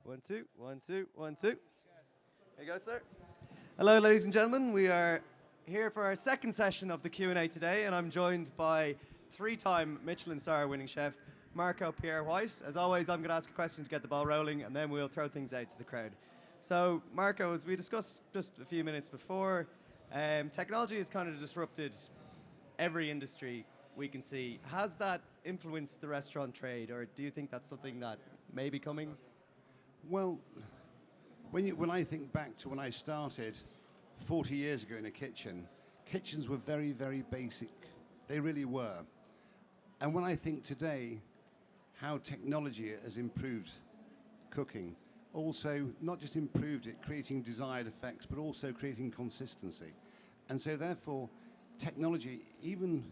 1, 2, 1, 2, 1, 2. There you go, sir. Hello, ladies and gentlemen. We are here for our second session of the Q&A today, and I'm joined by three-time Michelin Star winning chef Marco Pierre White. As always, I'm going to ask a question to get the ball rolling, and then we'll throw things out to the crowd. So, Marco, as we discussed just a few minutes before, technology has kind of disrupted every industry we can see. Has that influenced the restaurant trade, or do you think that's something that may be coming? Well, when I think back to when I started 40 years ago in a kitchen, kitchens were very, very basic. They really were. And when I think today how technology has improved cooking, also not just improved it, creating desired effects, but also creating consistency. And so therefore, technology, even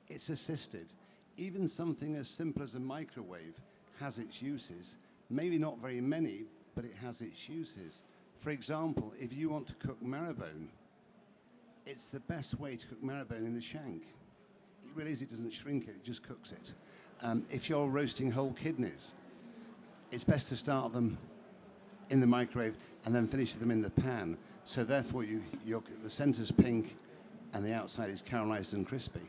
it's assisted, even something as simple as a microwave has its uses. Maybe not very many, but it has its uses. For example, if you want to cook marrowbone, it's the best way to cook marrowbone in the shank. It really is, it doesn't shrink it, it just cooks it. If you're roasting whole kidneys, it's best to start them in the microwave and then finish them in the pan. So therefore, the center's pink and the outside is caramelized and crispy.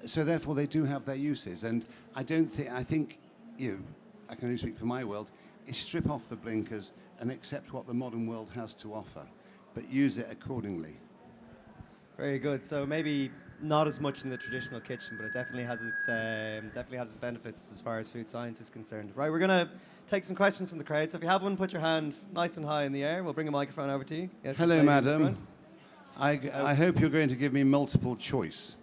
So therefore, they do have their uses. And I think I can only speak for my world, is strip off the blinkers and accept what the modern world has to offer, but use it accordingly. Very good. So maybe not as much in the traditional kitchen, but it definitely has its benefits as far as food science is concerned. Right, we're going to take some questions from the crowd. So if you have one, put your hand nice and high in the air. We'll bring a microphone over to you. Yes, hello, madam. I hope you're going to give me multiple choice.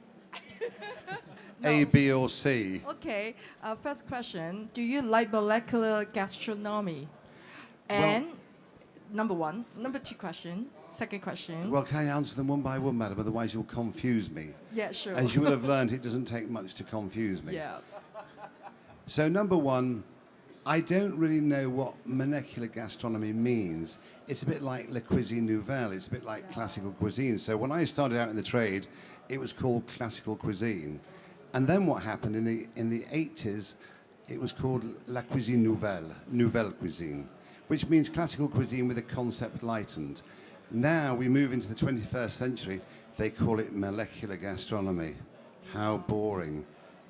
No. A, B, or C. Okay, first question. Do you like molecular gastronomy? And number one. Number two question. Second question. Well, can I answer them one by one, madam? Otherwise you'll confuse me. Yeah, sure. As you will have learned, it doesn't take much to confuse me. Yeah. So number one, I don't really know what molecular gastronomy means. It's a bit like la cuisine nouvelle. It's a bit like classical cuisine. So when I started out in the trade, it was called classical cuisine. And then what happened in the 80s, it was called la cuisine nouvelle, nouvelle cuisine, which means classical cuisine with a concept lightened. Now we move into the 21st century, they call it molecular gastronomy. How boring.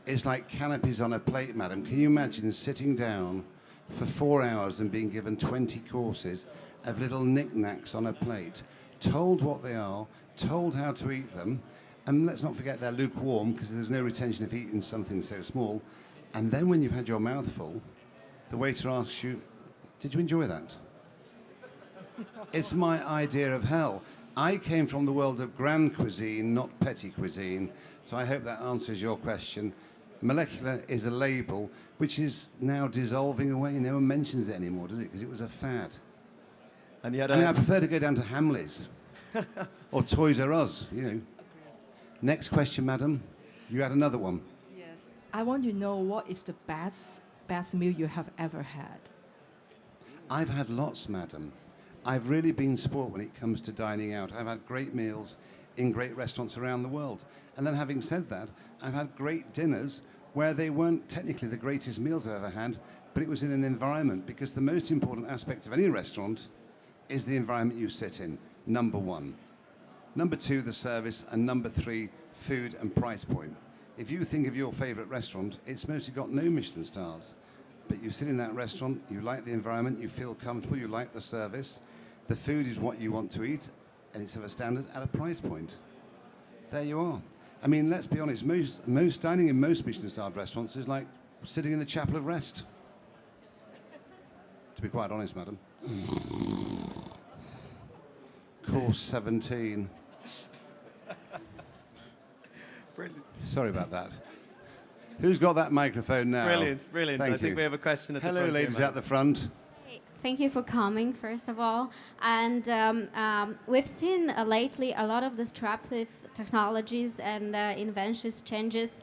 It's like canopies on a plate, madam. Can you imagine sitting down for 4 hours and being given 20 courses of little knickknacks on a plate, told what they are, told how to eat them, and let's not forget they're lukewarm because there's no retention of heat in something so small. And then when you've had your mouthful, the waiter asks you, did you enjoy that? It's my idea of hell. I came from the world of grand cuisine, not petit cuisine, so I hope that answers your question. Molecular is a label which is now dissolving away. No one mentions it anymore, does it? Because it was a fad. And yet, I prefer to go down to Hamleys or Toys R Us, Next question, madam. You had another one. Yes. I want to know what is the best meal you have ever had? I've had lots, madam. I've really been spoiled when it comes to dining out. I've had great meals in great restaurants around the world. And then having said that, I've had great dinners where they weren't technically the greatest meals I've ever had, but it was in an environment, because the most important aspect of any restaurant is the environment you sit in, number one. Number two, the service, and number three, food and price point. If you think of your favorite restaurant, it's mostly got no Michelin stars, but you sit in that restaurant, you like the environment, you feel comfortable, you like the service, the food is what you want to eat, and it's of a standard at a price point. There you are. I mean, let's be honest, most dining in most Michelin starred restaurants is like sitting in the chapel of rest. To be quite honest, madam. Course 17. Brilliant. Sorry about that. Who's got that microphone now? Brilliant. Thank I think we have a question at the front. Hello, ladies at the front. Hey, Thank you for coming, first of all. And we've seen lately a lot of disruptive technologies and inventions changes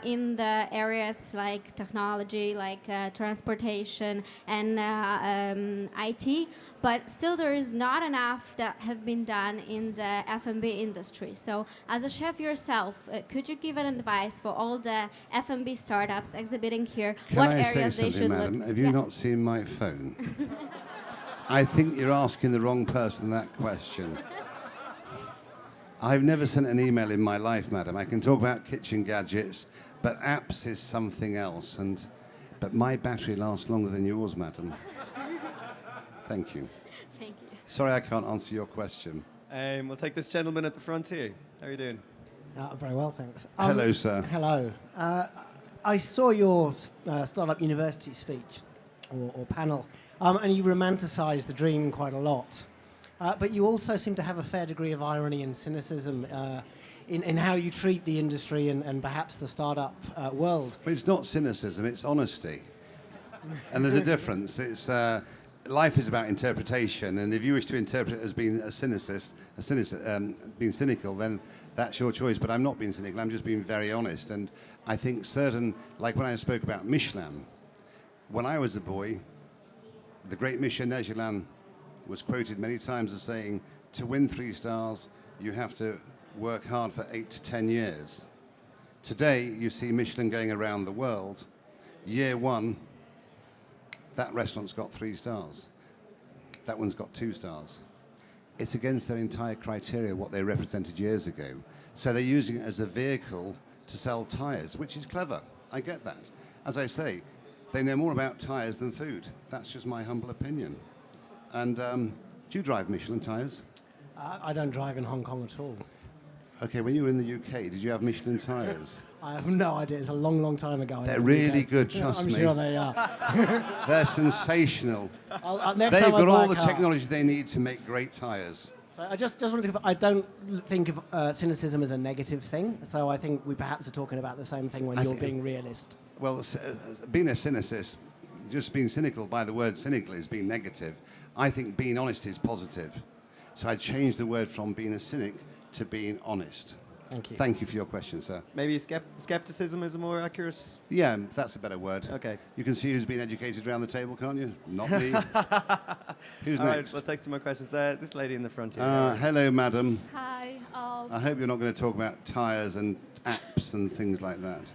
in the areas like technology, like transportation and IT. But still, there is not enough that have been done in the F&B industry. So, as a chef yourself, could you give an advice for all the F&B startups exhibiting here? Can I say something, madam? Have you not seen my phone? I think you're asking the wrong person that question. I've never sent an email in my life, madam. I can talk about kitchen gadgets, but apps is something else. But my battery lasts longer than yours, madam. Thank you. Thank you. Sorry, I can't answer your question. We'll take this gentleman at the front here. How are you doing? Very well, thanks. Hello, sir. Hello. I saw your Startup University speech or panel, and you romanticise the dream quite a lot. But you also seem to have a fair degree of irony and cynicism in how you treat the industry and perhaps the startup world. But it's not cynicism, it's honesty. And there's a difference. It's life is about interpretation, and if you wish to interpret it as being being cynical, then that's your choice. But I'm not being cynical, I'm just being very honest. And I think like when I spoke about Michelin, when I was a boy, the great Michelin was quoted many times as saying, to win 3 stars, you have to work hard for 8 to 10 years. Today, you see Michelin going around the world. Year 1, that restaurant's got 3 stars. That one's got 2 stars. It's against their entire criteria, what they represented years ago. So they're using it as a vehicle to sell tyres, which is clever. I get that. As I say, they know more about tyres than food. That's just my humble opinion. And do you drive Michelin tyres? I don't drive in Hong Kong at all. Okay, when you were in the UK, did you have Michelin tyres? I have no idea. It's a long, long time ago. They're really good, trust me. I'm sure they are. They're sensational. Next They've time I got buy all a the car. technology they need to make great tyres. So I just wanted to. I don't think of cynicism as a negative thing. So I think we perhaps are talking about the same thing when you're being realist. Well, being a cynicist, just being cynical by the word cynical is being negative. I think being honest is positive. So I changed the word from being a cynic to being honest. Thank you. Thank you for your question, sir. Maybe skepticism is a more accurate... Yeah, that's a better word. Okay. You can see who's been educated around the table, can't you? Not me. Who's All right, next? we'll take some more questions. This lady in the front here. Hello, madam. Hi. I hope you're not going to talk about tyres and apps and things like that.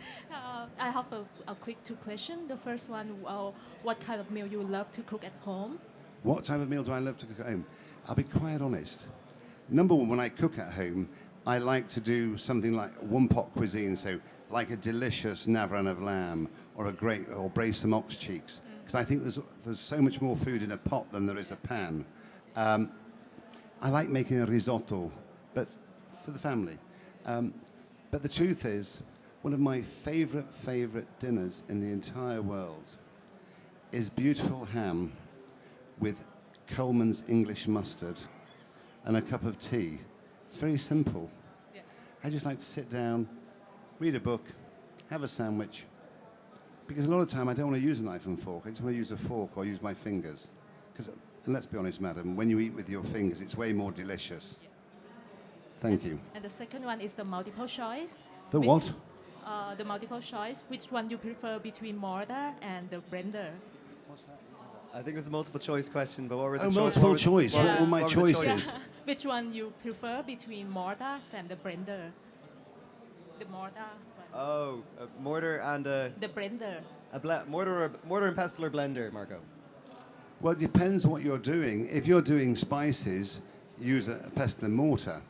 I have a quick 2 questions. The first one, what kind of meal you love to cook at home? What type of meal do I love to cook at home? I'll be quite honest. Number one, when I cook at home, I like to do something like one-pot cuisine, so like a delicious navran of lamb or braise some ox cheeks, because I think there's so much more food in a pot than there is a pan. I like making a risotto, but for the family. But the truth is, one of my favorite dinners in the entire world is beautiful ham with Coleman's English mustard and a cup of tea. It's very simple. Yeah. I just like to sit down, read a book, have a sandwich. Because a lot of the time I don't want to use a knife and fork. I just want to use a fork or use my fingers. And let's be honest, madam, when you eat with your fingers, it's way more delicious. Yeah. Thank you. And the second one is the multiple choice. The what? The multiple choice. Which one you prefer between mortar and the blender? I think it was a multiple choice question, but what were the multiple choice. what What were my what were the choices? Which one you prefer between mortar and the blender? The mortar one. Oh, a mortar and a The blender. mortar and pestle or blender, Marco. Well, it depends on what you're doing. If you're doing spices, use a pestle and mortar.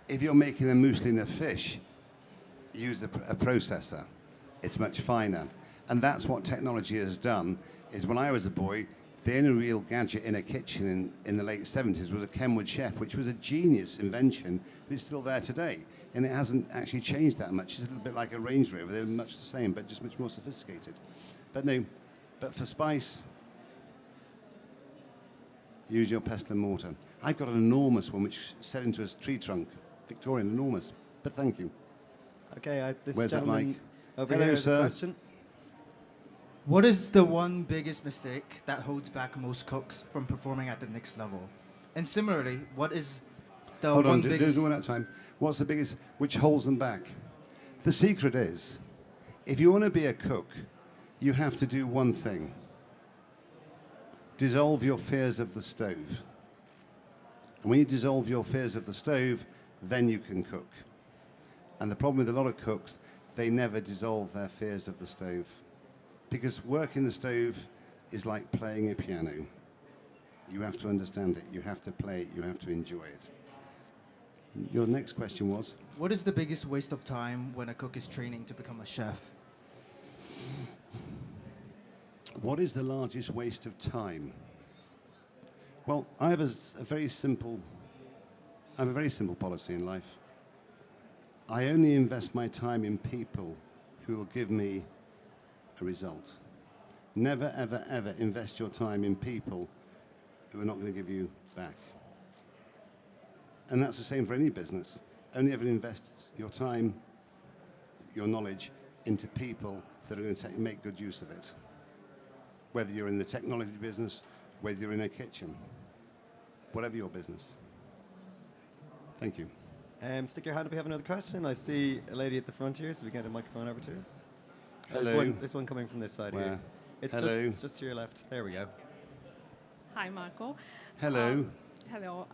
If you're making a mousseline of fish, use a processor. It's much finer. And that's what technology has done, is when I was a boy, the only real gadget in a kitchen in the late 70s was a Kenwood chef, which was a genius invention, but it's still there today. And it hasn't actually changed that much. It's a little bit like a Range Rover. They're much the same, but just much more sophisticated. But for spice, use your pestle and mortar. I've got an enormous one which is set into a tree trunk, Victorian, enormous. But thank you. Okay, this Where's that gentleman mic? over Hello, here has a sir. question. What is the one biggest mistake that holds back most cooks from performing at the next level? And similarly, what is the Hold one on, biggest... do one at a time. What's the biggest, which holds them back? The secret is, if you want to be a cook, you have to do one thing. Dissolve your fears of the stove. And when you dissolve your fears of the stove, then you can cook. And the problem with a lot of cooks, they never dissolve their fears of the stove. Because working the stove is like playing a piano. You have to understand it, you have to play it, you have to enjoy it. Your next question was? What is the biggest waste of time when a cook is training to become a chef? What is the largest waste of time? Well, I have a very simple policy in life. I only invest my time in people who will give me a result. Never, ever, ever invest your time in people who are not going to give you back. And that's the same for any business. Only ever invest your time, your knowledge, into people that are going to make good use of it. Whether you're in the technology business, whether you're in a kitchen, whatever your business. Thank you. Stick your hand up if you have another question. I see a lady at the front here, so we can get a microphone over to her. Hello. There's one coming from this side Where? here. It's Hello. just to your left. There we go. Hi, Marco. Hello. Hello.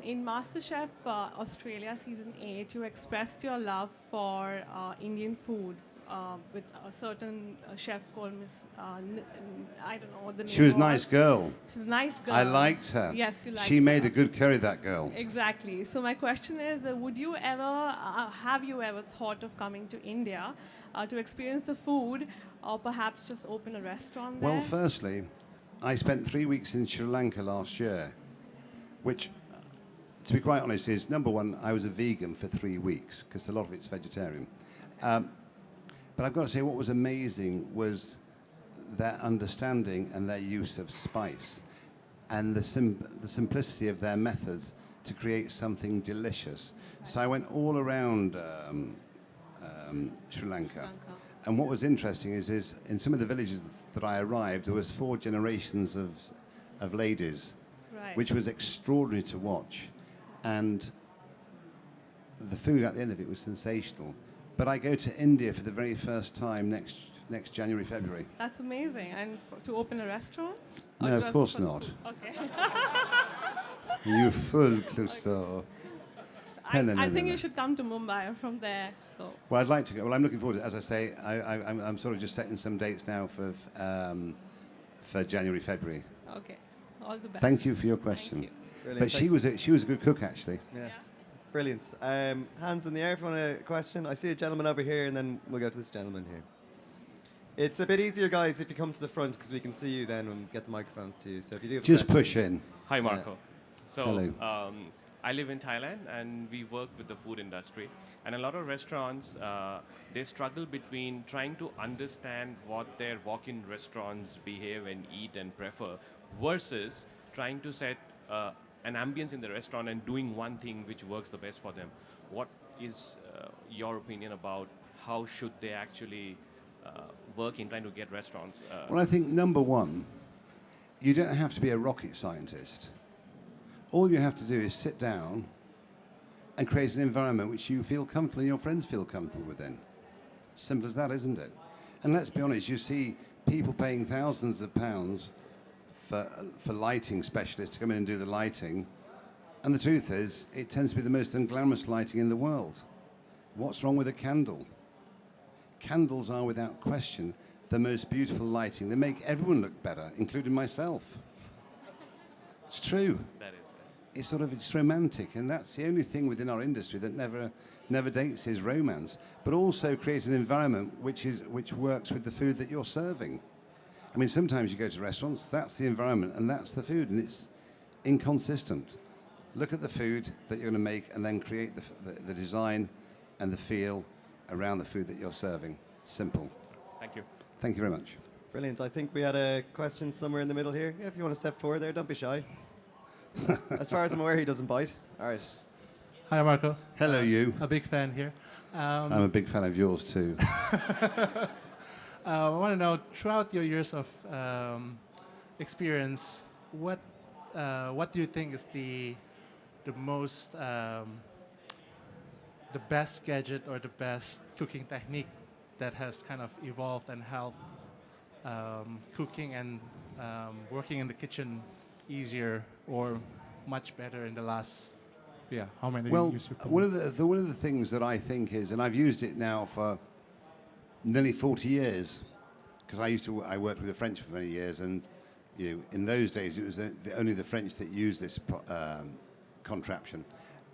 In MasterChef Australia Season 8, you expressed your love for Indian food with a certain chef called Miss, I don't know what the name was. She was a nice girl. She's a nice girl. I liked her. Yes, you liked She made her. a good curry, that girl. Exactly. So my question is, would you ever, have you ever thought of coming to India to experience the food, or perhaps just open a restaurant there? Well, firstly, I spent 3 weeks in Sri Lanka last year, which, to be quite honest, is, number one, I was a vegan for 3 weeks, because a lot of it's vegetarian. But I've got to say, what was amazing was their understanding and their use of spice, and the simplicity of their methods to create something delicious. So I went all around Sri Lanka. And what was interesting is in some of the villages that I arrived, there was 4 generations of ladies, Right. which was extraordinary to watch. And the food at the end of it was sensational. But I go to India for the very first time next January, February. That's amazing. And to open a restaurant? Or No, of just course for the not. food? Okay. You fool, Clouseau. I think you should come to Mumbai. I'm from there. So. Well, I'd like to go. Well, I'm looking forward to it. As I say, I'm sort of just setting some dates now for January, February. Okay. All the best. Thank you for your question. Thank you. Brilliant. But she was a good cook, actually. Yeah. Brilliant. Hands in the air if you want a question. I see a gentleman over here, and then we'll go to this gentleman here. It's a bit easier, guys, if you come to the front, because we can see you then and get the microphones to you. So if you do have a Just question- push in. Hi, Marco. So, Hello. I live in Thailand, and we work with the food industry. And a lot of restaurants, they struggle between trying to understand what their walk-in restaurants behave and eat and prefer, versus trying to set an ambience in the restaurant and doing one thing which works the best for them. What is your opinion about how should they actually work in trying to get restaurants? Well, I think number one, you don't have to be a rocket scientist. All you have to do is sit down and create an environment which you feel comfortable and your friends feel comfortable within. Simple as that, isn't it? And let's be honest, you see people paying thousands of pounds for lighting specialists to come in and do the lighting. And the truth is, it tends to be the most unglamorous lighting in the world. What's wrong with a candle? Candles are, without question, the most beautiful lighting. They make everyone look better, including myself. It's true. That is. It's romantic, and that's the only thing within our industry that never dates is romance. But also create an environment which works with the food that you're serving. I mean, sometimes you go to restaurants, that's the environment and that's the food, and it's inconsistent. Look at the food that you're going to make and then create the design and the feel around the food that you're serving. Simple. Thank you. Thank you very much. Brilliant. I think we had a question somewhere in the middle here. Yeah, if you want to step forward there, don't be shy. As far as I'm aware, he doesn't bite. All right. Hi, Marco. Hello, you. A big fan here. I'm a big fan of yours too. I want to know, throughout your years of experience, what do you think is the most the best gadget or the best cooking technique that has kind of evolved and helped cooking and working in the kitchen easier or much better in the last, how many Well, years? one of the things that I think is, and I've used it now for nearly 40 years, because I worked with the French for many years, and in those days it was only the French that used this contraption,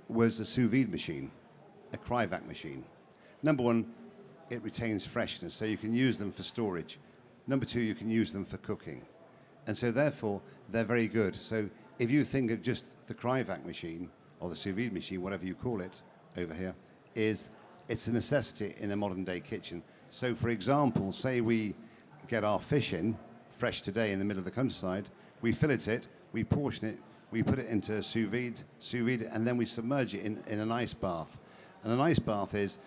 was a sous vide machine, a Cryovac machine. Number one, it retains freshness, so you can use them for storage. Number two, you can use them for cooking. And so therefore, they're very good. So if you think of just the Cryovac machine, or the sous vide machine, whatever you call it over here, it's a necessity in a modern day kitchen. So for example, say we get our fish in, fresh today in the middle of the countryside, we fillet it, we portion it, we put it into a sous vide, and then we submerge it in an ice bath. And an ice bath it's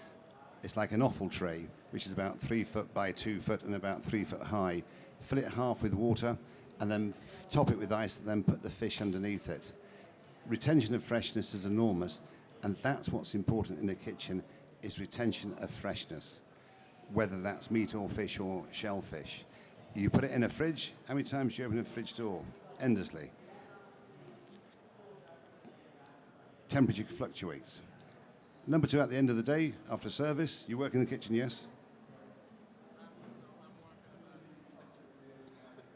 like an offal tray, which is about 3 foot by 2 foot and about 3 foot high. Fill it half with water, and then top it with ice, and then put the fish underneath it. Retention of freshness is enormous, and that's what's important in the kitchen, is retention of freshness, whether that's meat or fish or shellfish. You put it in a fridge, how many times do you open a fridge door? Endlessly. Temperature fluctuates. Number two, at the end of the day, after service, you work in the kitchen, yes?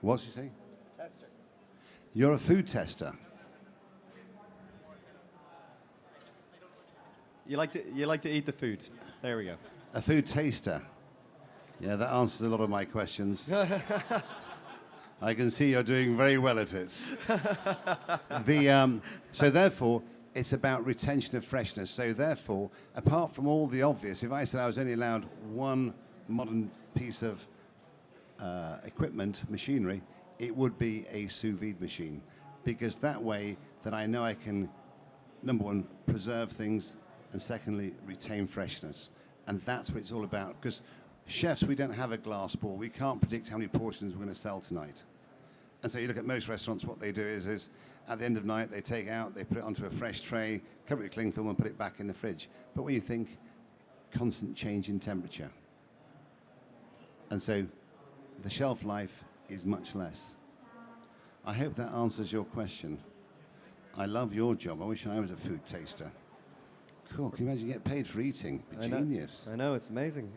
What did you say? Tester. You're a food tester. You like to eat the food. There we go. A food taster. Yeah, that answers a lot of my questions. I can see you're doing very well at it. So therefore, it's about retention of freshness. So therefore, apart from all the obvious, if I said I was only allowed one modern piece of equipment, machinery, it would be a sous vide machine. Because that way that I know I can, number one, preserve things, and secondly, retain freshness. And that's what it's all about. Because chefs, we don't have a glass ball. We can't predict how many portions we're going to sell tonight. And so you look at most restaurants, what they do is at the end of the night, they take out, they put it onto a fresh tray, cover it with cling film and put it back in the fridge. But when you think, constant change in temperature. And so the shelf life is much less. I hope that answers your question. I love your job. I wish I was a food taster. Cool. Can you imagine you get paid for eating? Genius. I know, it's amazing.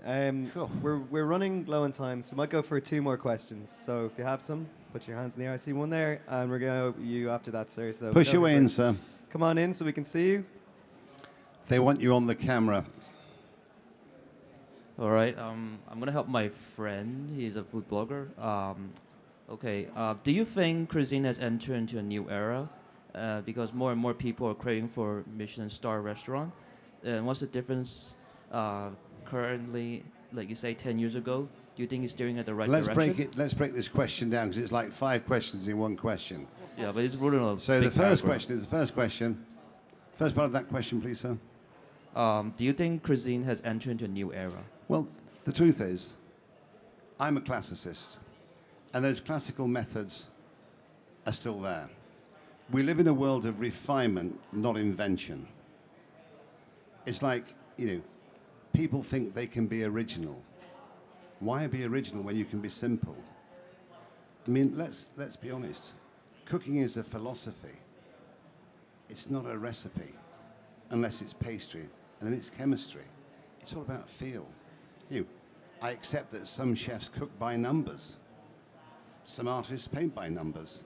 Cool. We're running low on time, so we might go for 2 more questions. So if you have some, put your hands in the air. I see one there, and we're going to you after that, sir. So Push your way in, sir. Come on in so we can see you. They want you on the camera. All right. I'm gonna help my friend. He's a food blogger. Do you think cuisine has entered into a new era? Because more and more people are craving for Michelin Star restaurant. And what's the difference currently, like you say, 10 years ago? Do you think it's steering at the right direction? Let's break this question down, because it's like 5 questions in one question. Yeah, but it's really a So the big first paragraph. question is the first question. First part of that question, please, sir. Do you think cuisine has entered into a new era? Well, the truth is, I'm a classicist, and those classical methods are still there. We live in a world of refinement, not invention. It's like, people think they can be original. Why be original when you can be simple? I mean, let's be honest. Cooking is a philosophy. It's not a recipe, unless it's pastry, and then it's chemistry. It's all about feel. I accept that some chefs cook by numbers. Some artists paint by numbers.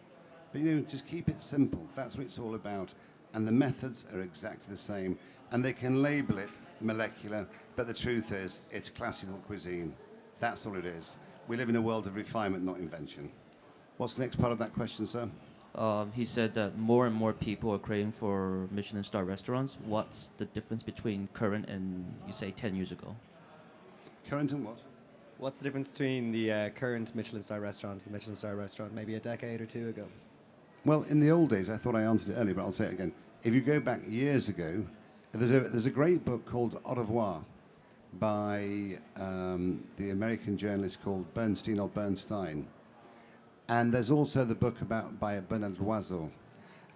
But just keep it simple. That's what it's all about. And the methods are exactly the same. And they can label it molecular, but the truth is, it's classical cuisine. That's all it is. We live in a world of refinement, not invention. What's the next part of that question, sir? He said that more and more people are craving for Michelin Star restaurants. What's the difference between current and, you say, 10 years ago? Current and what? What's the difference between the current Michelin Star restaurant and the Michelin Star restaurant maybe a decade or 2 ago? Well, in the old days, I thought I answered it earlier, but I'll say it again. If you go back years ago, there's a great book called Au revoir, by the American journalist called Bernstein or Bernstein. And there's also the book by Bernard Loiseau.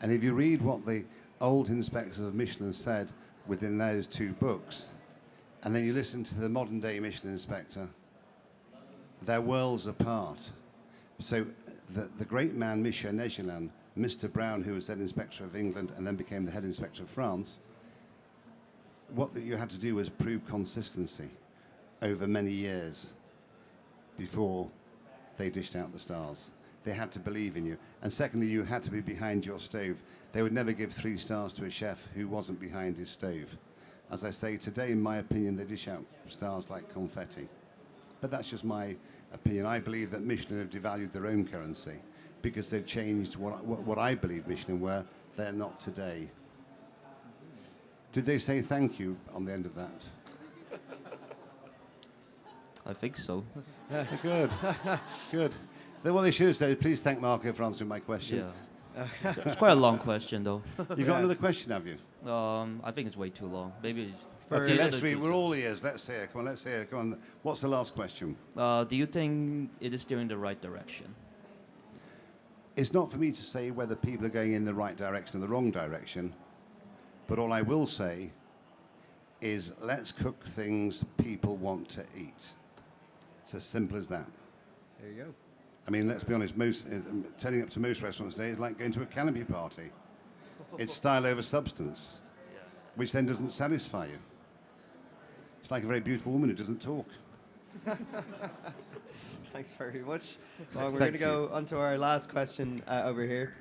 And if you read what the old inspectors of Michelin said within those two books, and then you listen to the modern day Michelin inspector, they're worlds apart. So the great man Michel Negelin, Mr. Brown, who was then inspector of England and then became the head inspector of France, what that you had to do was prove consistency over many years before they dished out the stars. They had to believe in you. And secondly, you had to be behind your stove. They would never give 3 stars to a chef who wasn't behind his stove. As I say, today, in my opinion, they dish out stars like confetti. But that's just my opinion. I believe that Michelin have devalued their own currency because they've changed what I believe Michelin were. They're not today. Did they say thank you on the end of that? I think so. Good, good. Then what they should have said is, please thank Marco for answering my question. Yeah. It's quite a long question, though. You've got another question, have you? I think it's way too long. Maybe. Okay, let's read. We're all ears. Let's hear. Come on, let's hear. Come on. What's the last question? Do you think it is steering the right direction? It's not for me to say whether people are going in the right direction or the wrong direction, but all I will say is let's cook things people want to eat. It's as simple as that. There you go. I mean, let's be honest, turning up to most restaurants today is like going to a canopy party. It's style over substance, which then doesn't satisfy you. It's like a very beautiful woman who doesn't talk. Thanks very much. Well, we're going to go on to our last question over here.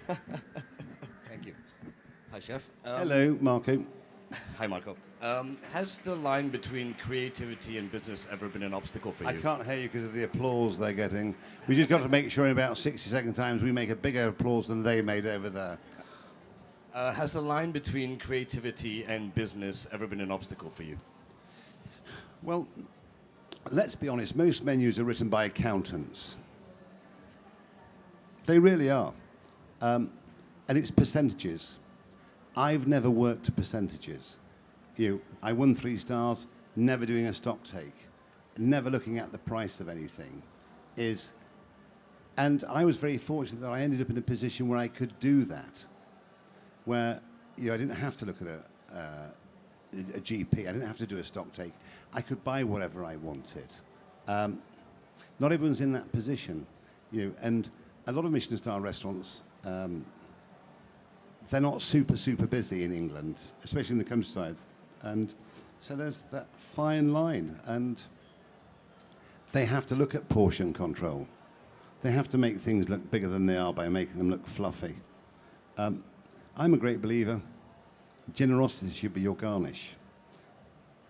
Thank you. Hi, Chef. Hello, Marco. Hi, Marco. Has the line between creativity and business ever been an obstacle for you? I can't hear you because of the applause they're getting. We just got to make sure in about 60-second times we make a bigger applause than they made over there. Has the line between creativity and business ever been an obstacle for you? Well, let's be honest, most menus are written by accountants. They really are. And it's percentages. I've never worked to percentages. I won 3 stars, never doing a stock take, never looking at the price of anything. And I was very fortunate that I ended up in a position where I could do that, where I didn't have to look at a GP, I didn't have to do a stock take. I could buy whatever I wanted. Not everyone's in that position, and a lot of Michelin star restaurants, they're not super busy in England, especially in the countryside. And so there's that fine line. And they have to look at portion control. They have to make things look bigger than they are by making them look fluffy. I'm a great believer. Generosity should be your garnish.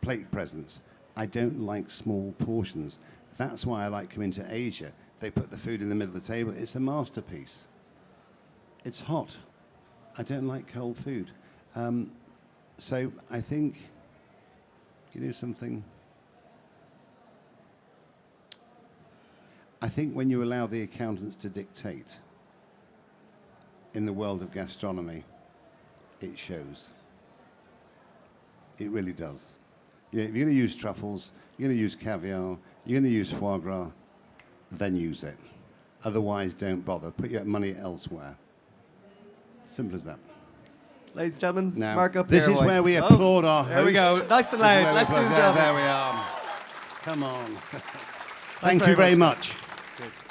Plate presence. I don't like small portions. That's why I like coming to Asia. They put the food in the middle of the table. It's a masterpiece. It's hot. I don't like cold food. So I think, something. I think when you allow the accountants to dictate in the world of gastronomy, it shows. It really does. If you're going to use truffles, you're going to use caviar, you're going to use foie gras, then use it. Otherwise, don't bother. Put your money elsewhere. Simple as that. Ladies and gentlemen, Now, Marco Pierre this is White. where we applaud our host. There we go. Nice and loud. Let's do the job. There we are. Come on. Thank you very much. Cheers.